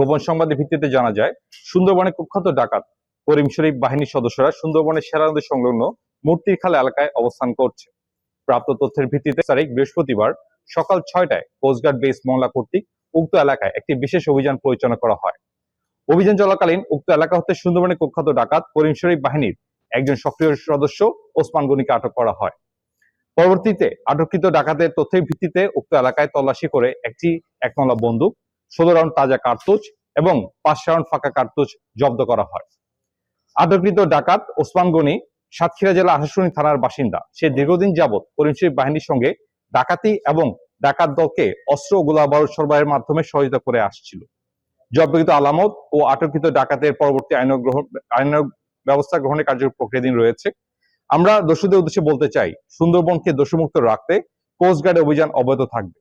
গোপন সংবাদের ভিত্তিতে জানা যায়, সুন্দরবনে কুখ্যাত ডাকাত করিম শরীফ বাহিনীর সদস্যরা সুন্দরবনের সেরা নদী সংলগ্ন মূর্তির খাল এলাকায় অবস্থান করছে। প্রাপ্ত তথ্যের ভিত্তিতে তারিখ বৃহস্পতিবার সকাল 6টায় কোস্টগার্ড বেস মংলা কর্তৃক উক্ত এলাকায় একটি বিশেষ অভিযান পরিচালনা করা হয়। অভিযান চলাকালীন উক্ত এলাকা হতে সুন্দরবনের কুখ্যাত ডাকাত করিম শরীফ বাহিনীর একজন সক্রিয় সদস্য ওসমান গনিকে আটক করা হয়। পরবর্তীতে আটককৃত ডাকাতের তথ্যের ভিত্তিতে উক্ত এলাকায় তল্লাশি করে একটি 1 বন্দুক, 16 রাউন্ড তাজা কার্তুজ এবং 5 রাউন্ড ফাঁকা কার্তুজ জব্দ করা হয়। আটককৃত ডাকাত ওসমান গনি সাতক্ষীরা জেলা আশাশুনি থানার বাসিন্দা। সে দীর্ঘদিন যাবৎ করিম শরীফ বাহিনীর সঙ্গে ডাকাতি এবং ডাকাত দলকে অস্ত্র ও গোলাবারুদ সরবরাহের মাধ্যমে সহযোগিতা করে আসছিল। জব্দকৃত আলামত ও আটককৃত ডাকাতের পরবর্তী আইনানুগ ব্যবস্থা গ্রহণের প্রক্রিয়াধীন রয়েছে। আমরা দোষীদের উদ্দেশ্যে বলতে চাই, সুন্দরবনকে দোষমুক্ত রাখতে কোস্টগার্ডের অভিযান অব্যাহত থাকবে।